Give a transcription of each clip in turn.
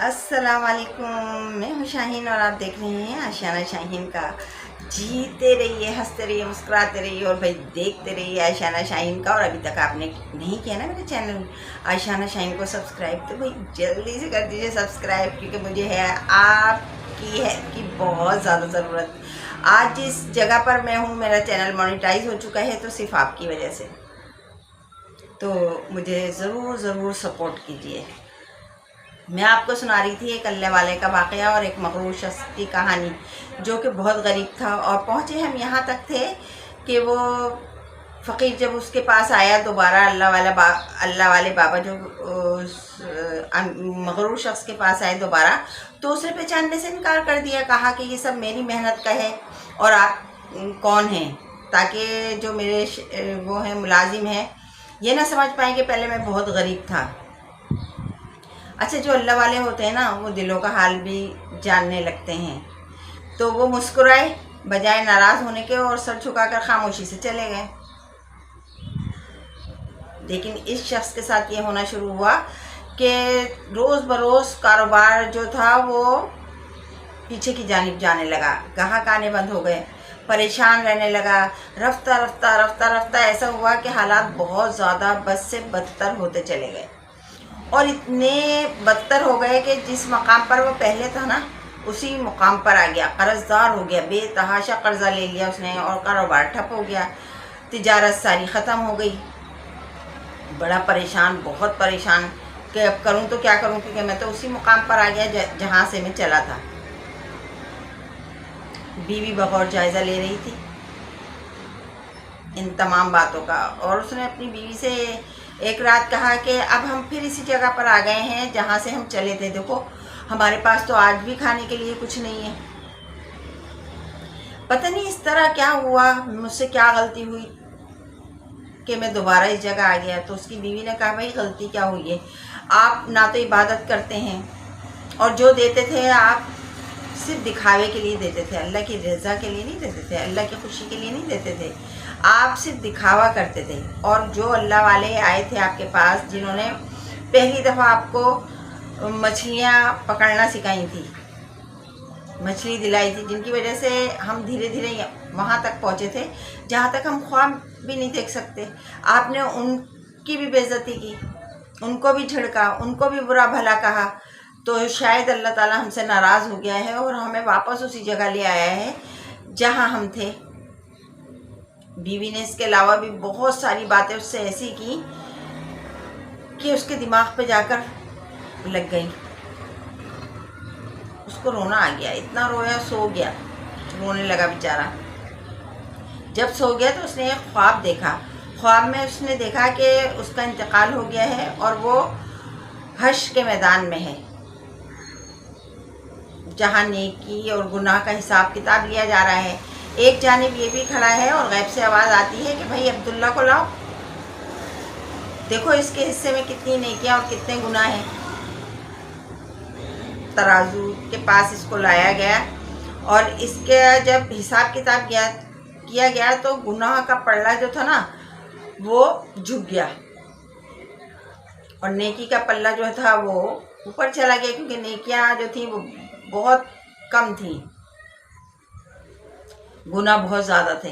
अस्सलाम वालेकुम। मैं हूँ शाहीन और आप देख रहे हैं आशियाना शाहीन का। जीते रहिए, हंसते रहिए, मुस्कुराते रहिए और भाई देखते रहिए आशियाना शाहीन का। और अभी तक आपने नहीं किया ना मेरे चैनल आशियाना शाहीन को सब्सक्राइब, तो भाई जल्दी से कर दीजिए सब्सक्राइब, क्योंकि मुझे है आपकी हेल्प की बहुत ज़्यादा ज़रूरत। आज जिस जगह पर मैं हूँ मेरा चैनल मोनेटाइज हो चुका है, तो सिर्फ आपकी वजह से। तो मुझे ज़रूर सपोर्ट कीजिए। मैं आपको सुना रही थी एक अल्लाह वाले का वाक़या और एक मग़रूर शख्स की कहानी, जो कि बहुत गरीब था। और पहुँचे हम यहाँ तक थे कि वो फ़कीर जब उसके पास आया दोबारा, अल्लाह वाले बाबा जो मग़रूर शख्स के पास आए दोबारा, तो उसे पहचानने से इनकार कर दिया। कहा कि ये सब मेरी मेहनत का है और आप कौन हैं, ताकि जो मेरे वो हैं मुलाजिम हैं ये ना समझ पाएँ कि पहले मैं बहुत गरीब था। अच्छा, जो अल्लाह वाले होते हैं ना, वो दिलों का हाल भी जानने लगते हैं। तो वो मुस्कुराए बजाय नाराज़ होने के और सर झुकाकर खामोशी से चले गए। लेकिन इस शख्स के साथ ये होना शुरू हुआ कि रोज़ बरोज़ कारोबार जो था वो पीछे की जानिब जाने लगा। ग्राहक आने बंद हो गए, परेशान रहने लगा। रफ्ता रफ्ता रफ्ता रफ्ता ऐसा हुआ कि हालात बहुत ज़्यादा बद से बदतर होते चले गए, और इतने बदतर हो गए कि जिस मकाम पर वो पहले था ना, उसी मुकाम पर आ गया। कर्जदार हो गया, बेतहाशा कर्जा ले लिया उसने और कारोबार ठप हो गया। तिजारत सारी ख़त्म हो गई। बड़ा परेशान, बहुत परेशान कि अब करूं तो क्या करूं, क्योंकि मैं तो उसी मुकाम पर आ गया जहां से मैं चला था। बीवी बगौर जायज़ा ले रही थी इन तमाम बातों का, और उसने अपनी बीवी से एक रात कहा कि अब हम फिर इसी जगह पर आ गए हैं जहाँ से हम चले थे। देखो, हमारे पास तो आज भी खाने के लिए कुछ नहीं है। पता नहीं इस तरह क्या हुआ, मुझसे क्या गलती हुई कि मैं दोबारा इस जगह आ गया। तो उसकी बीवी ने कहा, भाई गलती क्या हुई है, आप ना तो इबादत करते हैं, और जो देते थे आप सिर्फ दिखावे के लिए देते थे, अल्लाह की रज़ा के लिए नहीं देते थे, अल्लाह की खुशी के लिए नहीं देते थे, आप सिर्फ दिखावा करते थे। और जो अल्लाह वाले आए थे आपके पास, जिन्होंने पहली दफ़ा आपको मछलियाँ पकड़ना सिखाई थी, मछली दिलाई थी, जिनकी वजह से हम धीरे धीरे वहाँ तक पहुँचे थे जहाँ तक हम ख्वाब भी नहीं देख सकते, आपने उनकी भी बेइज्जती की, उनको भी झिड़का, उनको भी बुरा भला कहा। तो शायद अल्लाह ताला हमसे नाराज़ हो गया है और हमें वापस उसी जगह ले आया है जहाँ हम थे। बीवी ने इसके अलावा भी बहुत सारी बातें उससे ऐसी की कि उसके दिमाग पे जाकर लग गई। उसको रोना आ गया, इतना रोया, सो गया, रोने लगा बेचारा। जब सो गया तो उसने एक ख्वाब देखा। ख्वाब में उसने देखा कि उसका इंतकाल हो गया है और वो हश्र के मैदान में है, जहाँ नेकी और गुनाह का हिसाब किताब लिया जा रहा है। एक जानिब ये भी खड़ा है और गैब से आवाज़ आती है कि भाई अब्दुल्ला को लाओ, देखो इसके हिस्से में कितनी नेकियां और कितने गुनाह हैं। तराजू के पास इसको लाया गया और इसके जब हिसाब किताब किया गया तो गुनाह का पल्ला जो था ना वो झुक गया, और नेकी का पल्ला जो था वो ऊपर चला गया, क्योंकि नेकियां जो थी वो बहुत कम थी, गुनाह बहुत ज़्यादा थे।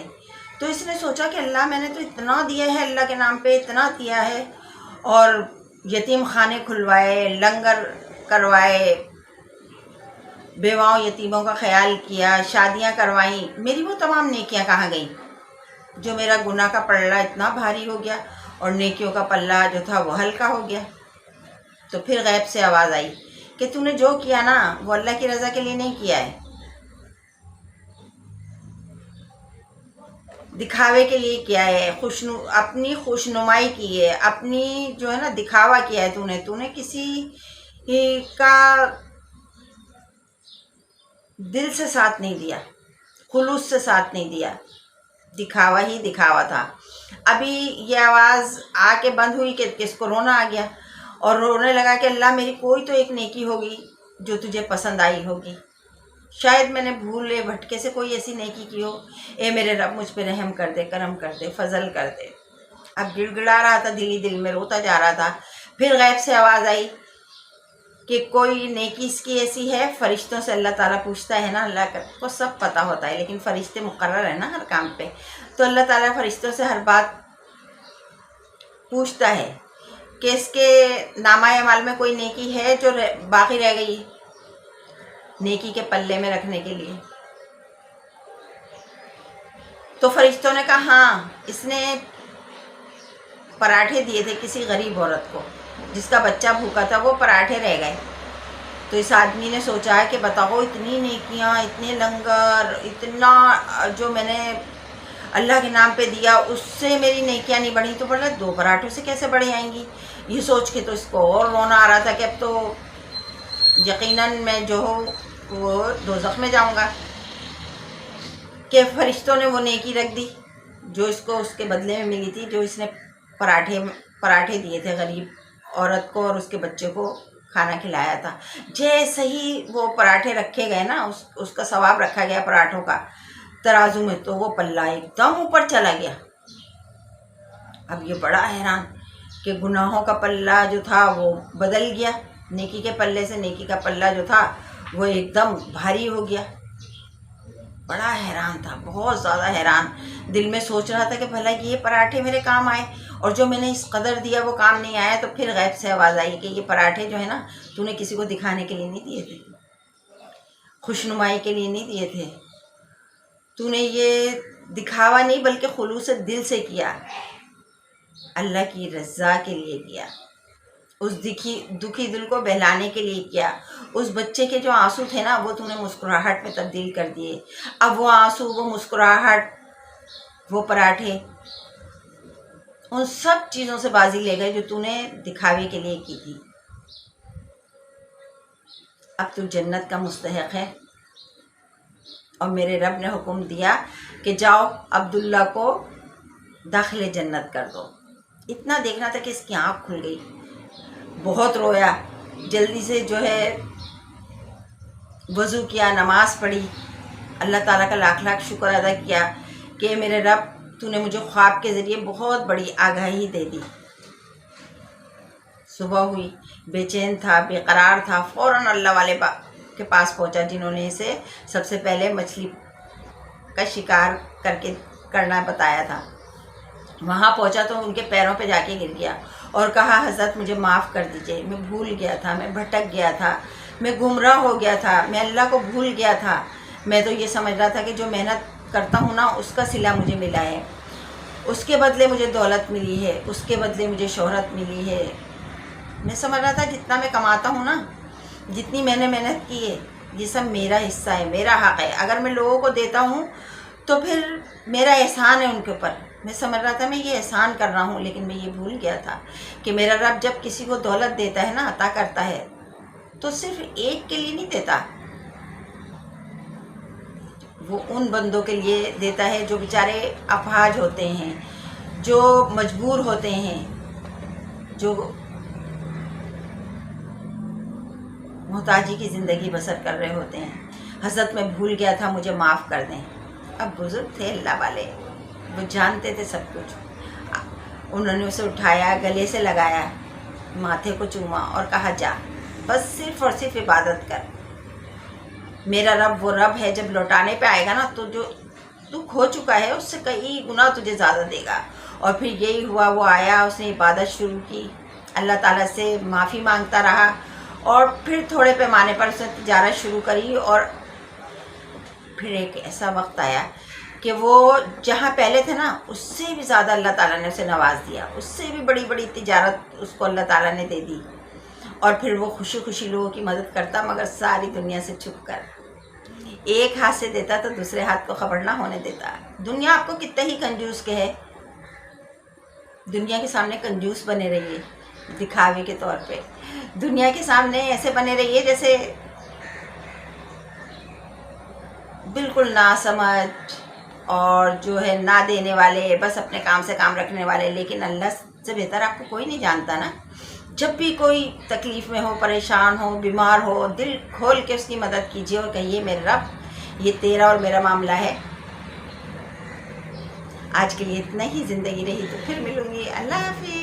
तो इसने सोचा कि अल्लाह, मैंने तो इतना दिया है, अल्लाह के नाम पे इतना दिया है, और यतीम खाने खुलवाए, लंगर करवाए, बेवाओं यतीमों का ख्याल किया, शादियां करवाई, मेरी वो तमाम नेकियां कहाँ गई जो मेरा गुनाह का पल्ला इतना भारी हो गया और नेकियों का पल्ला जो था वो हल्का हो गया। तो फिर गैब से आवाज़ आई कि तूने जो किया ना वो अल्लाह की रज़ा के लिए नहीं किया है, दिखावे के लिए किया है, अपनी खुशनुमाई की है, अपनी जो है ना दिखावा किया है। तूने किसी का दिल से साथ नहीं दिया, खुलूस से साथ नहीं दिया, दिखावा ही दिखावा था। अभी ये आवाज़ आके बंद हुई कि किसको रोना आ गया, और रोने लगा कि अल्लाह, मेरी कोई तो एक नेकी होगी जो तुझे पसंद आई होगी, शायद मैंने भूले भटके से कोई ऐसी नेकी की हो। ए मेरे रब, मुझ पे रहम कर दे, करम कर दे, फजल कर दे। अब गिड़गिड़ा रहा था, दिल में रोता जा रहा था। फिर गैब से आवाज़ आई کہ کوئی نیکی اس کی ایسی ہے، فرشتوں سے اللہ تعالیٰ پوچھتا ہے نا، اللہ کو سب پتہ ہوتا ہے، لیکن فرشتے مقرر ہیں نا ہر کام پہ، تو اللہ تعالیٰ فرشتوں سے ہر بات پوچھتا ہے کہ اس کے نامہ اعمال میں کوئی نیکی ہے جو باقی رہ گئی نیکی کے پلے میں رکھنے کے لیے. تو فرشتوں نے کہا ہاں، اس نے پراٹھے دیے تھے کسی غریب عورت کو جس کا بچہ بھوکا تھا، وہ پراٹھے رہ گئے. تو اس آدمی نے سوچا ہے کہ بتاؤ اتنی نیکیاں، اتنے لنگر، اتنا جو میں نے اللہ کے نام پہ دیا، اس سے میری نیکیاں نہیں بڑھی، تو بڑھا 2 پراٹھوں سے کیسے بڑھ جائیں گی. یہ سوچ کے تو اس کو اور رونا آ رہا تھا کہ اب تو یقیناً میں جو ہوں وہ دوزخ میں جاؤں گا. کہ فرشتوں نے وہ نیکی رکھ دی جو اس کو اس کے بدلے میں ملی تھی، جو اس نے پراٹھے دیے تھے غریب عورت کو اور اس کے بچے کو کھانا کھلایا تھا. جیسے ہی وہ پراٹھے رکھے گئے نا، اس کا ثواب رکھا گیا پراٹھوں کا ترازو میں، تو وہ پلہ ایک دم اوپر چلا گیا. اب یہ بڑا حیران کہ گناہوں کا پلہ جو تھا وہ بدل گیا، نیکی کے پلے سے نیکی کا پلہ جو تھا وہ ایک دم بھاری ہو گیا. بڑا حیران تھا، بہت زیادہ حیران. دل میں سوچ رہا تھا کہ بھلا یہ پراٹھے میرے کام آئے، اور جو میں نے اس قدر دیا وہ کام نہیں آیا. تو پھر غیب سے آواز آئی کہ یہ پراٹھے جو ہے نا، تو نے کسی کو دکھانے کے لیے نہیں دیے تھے، خوشنمائی کے لیے نہیں دیے تھے، تو نے یہ دکھاوا نہیں بلکہ خلوص دل سے کیا، اللہ کی رضا کے لیے کیا، اس دکھی دل کو بہلانے کے لیے کیا. اس بچے کے جو آنسو تھے نا، وہ تو نے مسکراہٹ میں تبدیل کر دیے. اب وہ آنسو، وہ مسکراہٹ، وہ پراٹھے، ان سب چیزوں سے بازی لے گئے جو تو نے دکھاوے کے لیے کی تھی. اب تو جنت کا مستحق ہے. اور میرے رب نے حکم دیا کہ جاؤ عبداللہ کو داخل جنت کر دو. اتنا دیکھنا تھا کہ اس کی آنکھ کھل گئی. بہت رویا، جلدی سے جو ہے وضو کیا، نماز پڑھی، اللہ تعالیٰ کا لاکھ لاکھ شکر ادا کیا کہ میرے رب تو نے مجھے خواب کے ذریعے بہت بڑی آگاہی دے دی. صبح ہوئی، بے چین تھا، بے قرار تھا، فوراً اللہ والے کے پاس پہنچا جنہوں نے اسے سب سے پہلے مچھلی کا شکار کرنا بتایا تھا. وہاں پہنچا تو ان کے پیروں پہ جا کے گر گیا اور کہا حضرت مجھے معاف کر دیجئے، میں بھول گیا تھا، میں بھٹک گیا تھا، میں گمراہ ہو گیا تھا، میں اللہ کو بھول گیا تھا. میں تو یہ سمجھ رہا تھا کہ جو محنت کرتا ہوں نا اس کا صلہ مجھے ملا ہے، اس کے بدلے مجھے دولت ملی ہے، اس کے بدلے مجھے شہرت ملی ہے. میں سمجھ رہا تھا جتنا میں کماتا ہوں نا، جتنی میں نے محنت کی ہے، یہ سب میرا حصہ ہے، میرا حق ہے. اگر میں لوگوں کو دیتا ہوں تو پھر میرا احسان ہے ان کے اوپر. میں سمجھ رہا تھا میں یہ احسان کر رہا ہوں، لیکن میں یہ بھول گیا تھا کہ میرا رب جب کسی کو دولت دیتا ہے نا، عطا کرتا ہے، تو صرف ایک کے لیے نہیں دیتا، وہ ان بندوں کے لیے دیتا ہے جو بیچارے اپاہج ہوتے ہیں، جو مجبور ہوتے ہیں، جو محتاجی کی زندگی بسر کر رہے ہوتے ہیں. حضرت میں بھول گیا تھا، مجھے معاف کر دیں. اب بزرگ تھے اللہ والے، وہ جانتے تھے سب کچھ. انہوں نے اسے اٹھایا، گلے سے لگایا، ماتھے کو چوما اور کہا جا، بس صرف اور صرف عبادت کر. میرا رب وہ رب ہے، جب لوٹانے پہ آئے گا نا تو جو تو کھو چکا ہے اس سے کئی گنا تجھے زیادہ دے گا. اور پھر یہی ہوا، وہ آیا، اس نے عبادت شروع کی، اللہ تعالیٰ سے معافی مانگتا رہا، اور پھر تھوڑے پیمانے پر اس نے تجارت شروع کری. اور پھر ایک ایسا وقت آیا کہ وہ جہاں پہلے تھے نا اس سے بھی زیادہ اللہ تعالیٰ نے اسے نواز دیا، اس سے بھی بڑی بڑی تجارت اس کو اللہ تعالیٰ نے دے دی. اور پھر وہ خوشی خوشی لوگوں کی مدد کرتا، مگر ساری دنیا سے چھپ کر. ایک ہاتھ سے دیتا تو دوسرے ہاتھ کو خبر نہ ہونے دیتا. دنیا آپ کو کتنے ہی کنجوس کہے، دنیا کے سامنے کنجوس بنے رہیے دکھاوے کے طور پہ. دنیا کے سامنے ایسے بنے رہیے جیسے بالکل نہ سمجھ اور جو ہے نہ دینے والے، بس اپنے کام سے کام رکھنے والے. لیکن اللہ سے بہتر آپ کو کوئی نہیں جانتا نا. جب بھی کوئی تکلیف میں ہو، پریشان ہو، بیمار ہو، دل کھول کے اس کی مدد کیجیے اور کہیے میرے رب یہ تیرا اور میرا معاملہ ہے. آج کے لیے اتنا ہی. زندگی رہی تو پھر ملوں گی. اللہ حافظ.